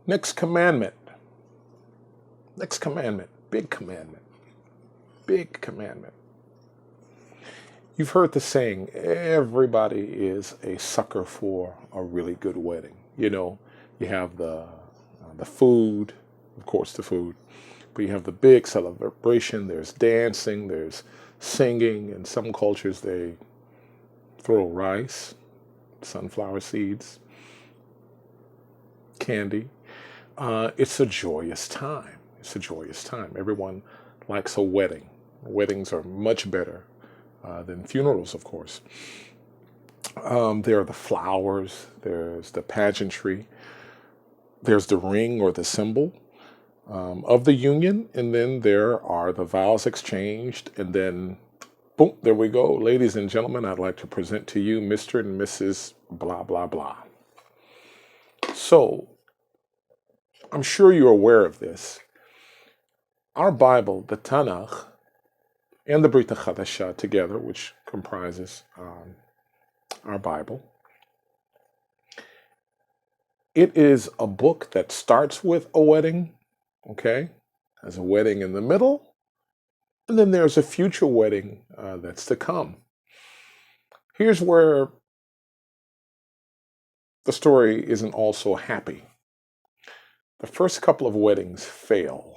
Next commandment. Next commandment. Big commandment. Big commandment. You've heard the saying, everybody is a sucker for a really good wedding. You know, you have the food, of course, the food, but you have the big celebration. There's dancing, there's singing. In some cultures, they throw rice, sunflower seeds, candy. It's a joyous time. It's a joyous time. Everyone likes a wedding. Weddings are much better than funerals, of course. There are the flowers, there's the pageantry, there's the ring or the symbol of the union, and then there are the vows exchanged, and then boom, there we go. Ladies and gentlemen, I'd like to present to you Mr. and Mrs. blah, blah, blah. So, I'm sure you're aware of this. Our Bible, the Tanakh, and the Brit Chadashah together, which comprises our Bible, it is a book that starts with a wedding, okay? Has a wedding in the middle, and then there's a future wedding that's to come. Here's where the story isn't all so happy. The first couple of weddings fail.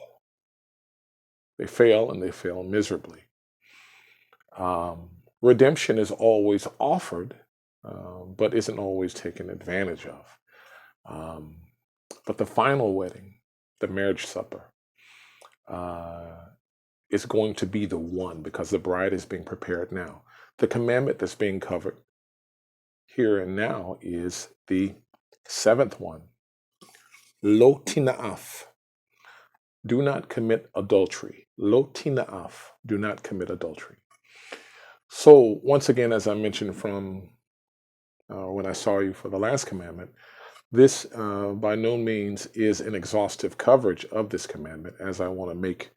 They fail, and they fail miserably. Redemption is always offered, but isn't always taken advantage of. But the final wedding, the marriage supper, is going to be the one because the bride is being prepared now. The commandment that's being covered here and now is the seventh one. Lo tina'af. Do not commit adultery. Lo tina'af. Do not commit adultery. So once again, as I mentioned from when I saw you for the last commandment, this by no means is an exhaustive coverage of this commandment, as I want to make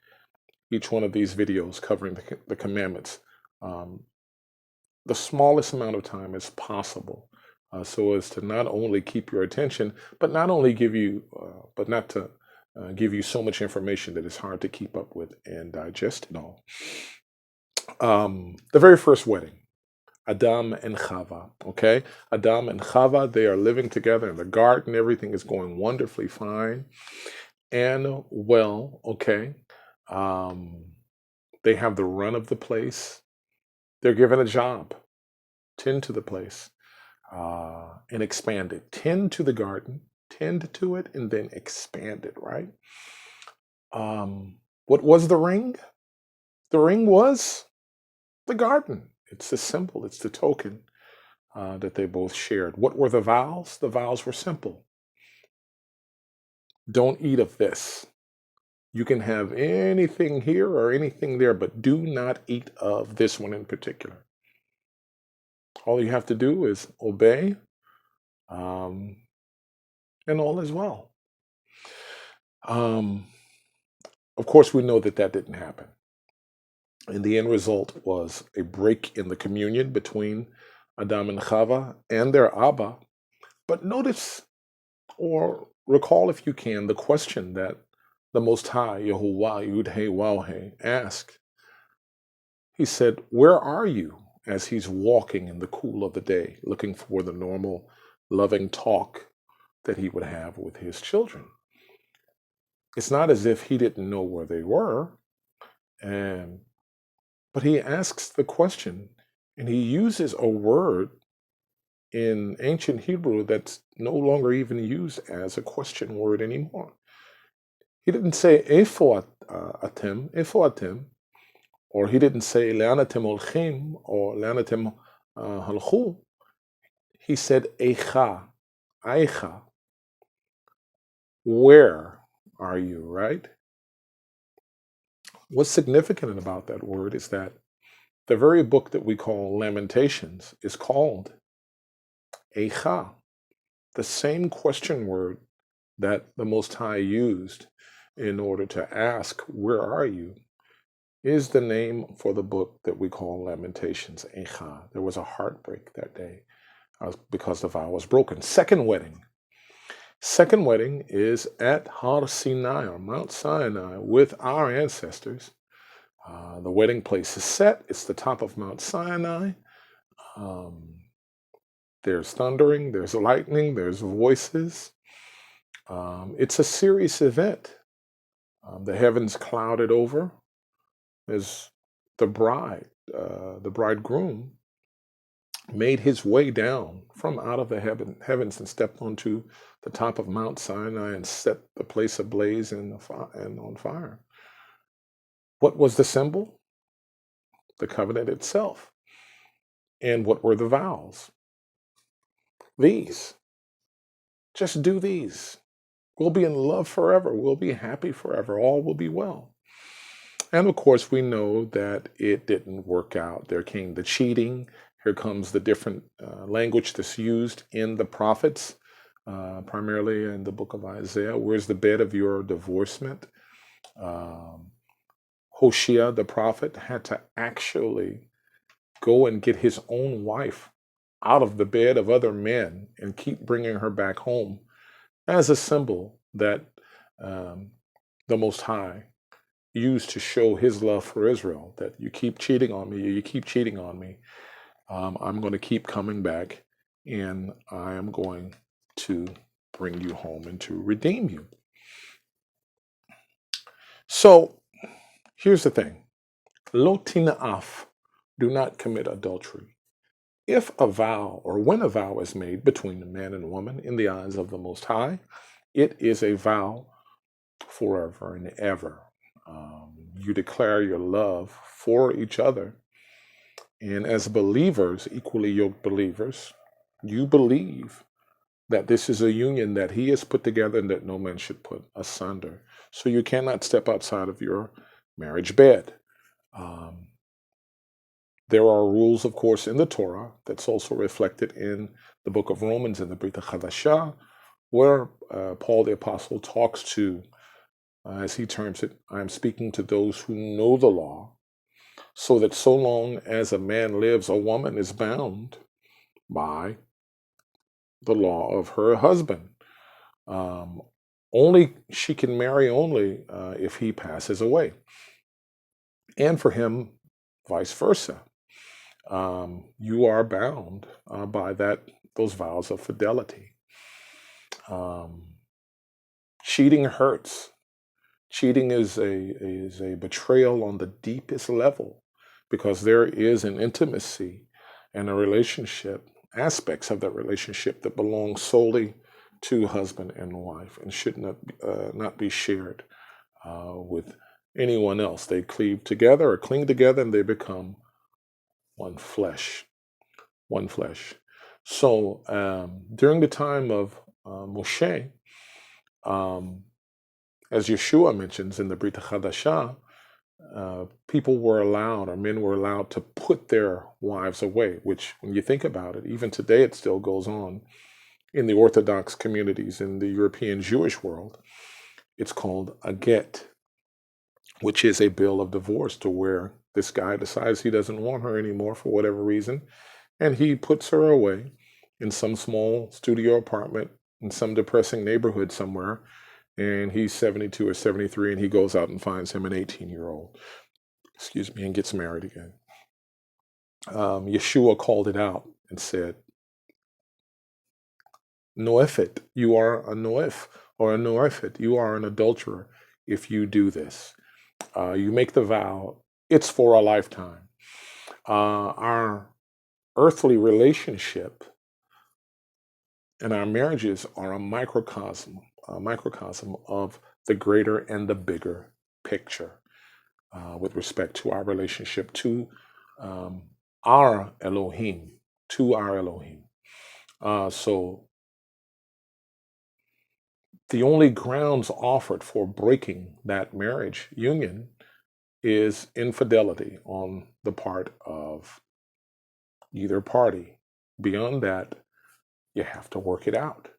each one of these videos covering the commandments the smallest amount of time as possible, so as to not only keep your attention, but not to give you so much information that it's hard to keep up with and digest it all. The very first wedding, Adam and Chava, okay? Adam and Chava, they are living together in the garden. Everything is going wonderfully fine and well, okay? They have the run of the place. They're given a job. Tend to the place and expand it. Tend to the garden, tend to it, and then expand it, right? What was the ring? The ring was the garden. It's the symbol, it's the token that they both shared. What were the vows? The vows were simple. Don't eat of this. You can have anything here or anything there, but do not eat of this one in particular. All you have to do is obey, and all is well. Of course, we know that didn't happen. And the end result was a break in the communion between Adam and Chava and their Abba. But notice, or recall if you can, the question that the Most High, Yehovah, Yud-He, Waw-He, asked. He said, "Where are you?" as he's walking in the cool of the day, looking for the normal, loving talk that he would have with his children. It's not as if he didn't know where they were, but he asks the question, and he uses a word in ancient Hebrew that's no longer even used as a question word anymore. He didn't say Eifo atem, or he didn't say Le'an atem holchim or Le'an atem halchu. He said Eicha, Aicha. Where are you, right? What's significant about that word is that the very book that we call Lamentations is called Eicha, the same question word that the Most High used in order to ask, "Where are you?" is the name for the book that we call Lamentations, Eicha. There was a heartbreak that day because the vow was broken. Second wedding. Second wedding is at Har Sinai or Mount Sinai with our ancestors. The wedding place is set. It's the top of Mount Sinai. Um, there's thundering, there's lightning, there's voices. It's a serious event. The heavens clouded over as the the bridegroom, made his way down from out of the heavens and stepped onto the top of Mount Sinai and set the place ablaze and on fire. What was the symbol? The covenant itself. And what were the vows? These. Just do these. We'll be in love forever. We'll be happy forever. All will be well. And of course, we know that it didn't work out. There came the cheating. Here comes the different language that's used in the prophets, primarily in the book of Isaiah. Where's the bed of your divorcement? Hosea, the prophet, had to actually go and get his own wife out of the bed of other men and keep bringing her back home as a symbol that the Most High used to show his love for Israel, that you keep cheating on me, you keep cheating on me. I'm going to keep coming back and I am going to bring you home and to redeem you. So here's the thing. Lo tina'af, do not commit adultery. If a vow or when a vow is made between a man and a woman in the eyes of the Most High, it is a vow forever and ever. You declare your love for each other. And as believers, equally yoked believers, you believe that this is a union that he has put together and that no man should put asunder. So you cannot step outside of your marriage bed. There are rules, of course, in the Torah that's also reflected in the book of Romans in the Brit Hadashah, where Paul the Apostle talks to, as he terms it, I am speaking to those who know the law, so that so long as a man lives, a woman is bound by the law of her husband. Only she can marry only if he passes away. And for him, vice versa. You are bound by those vows of fidelity. Cheating hurts. Cheating is a betrayal on the deepest level because there is an intimacy and a relationship, aspects of that relationship that belong solely to husband and wife and should not be shared with anyone else. They cleave together or cling together and they become one flesh. One flesh. So during the time of Moshe, as Yeshua mentions in the Brit Hadashah, people were allowed, or men were allowed to put their wives away, which when you think about it, even today it still goes on in the Orthodox communities in the European Jewish world. It's called a get, which is a bill of divorce, to where this guy decides he doesn't want her anymore for whatever reason, and he puts her away in some small studio apartment in some depressing neighborhood somewhere, and he's 72 or 73, and he goes out and finds him an 18-year-old, and gets married again. Yeshua called it out and said, Noefet, you are a Noef, or a Noefet, you are an adulterer if you do this. You make the vow, it's for a lifetime. Our earthly relationship and our marriages are a microcosm of the greater and the bigger picture with respect to our relationship to our Elohim, So the only grounds offered for breaking that marriage union is infidelity on the part of either party. Beyond that, you have to work it out.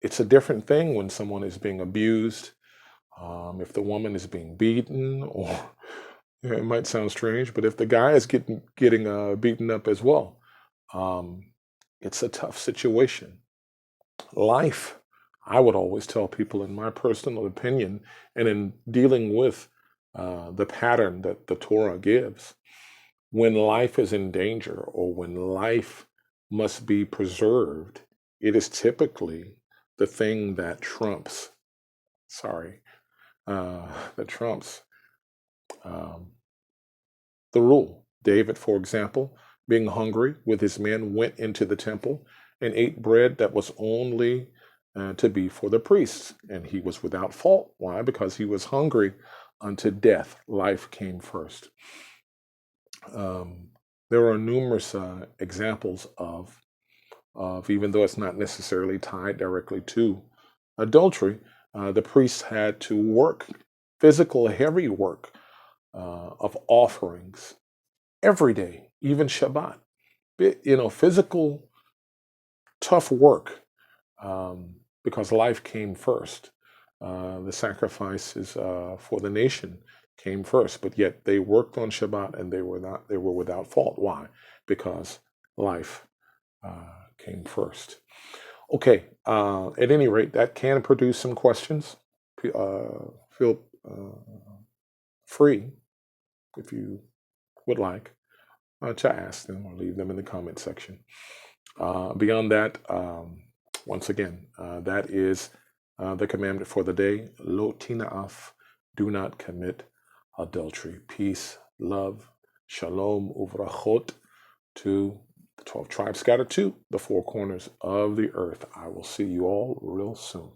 It's a different thing when someone is being abused, if the woman is being beaten, or it might sound strange, but if the guy is getting beaten up as well, it's a tough situation. Life, I would always tell people, in my personal opinion, and in dealing with the pattern that the Torah gives, when life is in danger or when life must be preserved, it is typically the thing that trumps, sorry, that trumps um, the rule. David, for example, being hungry with his men, went into the temple and ate bread that was only to be for the priests. And he was without fault. Why? Because he was hungry unto death. Life came first. Um, there are numerous examples of, even though it's not necessarily tied directly to adultery, the priests had to work, physical, heavy work of offerings every day, even Shabbat. Physical, tough work, because life came first. The sacrifices for the nation came first, but yet they worked on Shabbat and they were without fault. Why? Because life came first. Okay. At any rate, that can produce some questions. Feel free, if you would like, to ask them or leave them in the comment section. Beyond that, once again, that is the commandment for the day. Lo tina'af, do not commit adultery. Peace, love, shalom, uvrachot to the 12 tribes scattered to the four corners of the earth. I will see you all real soon.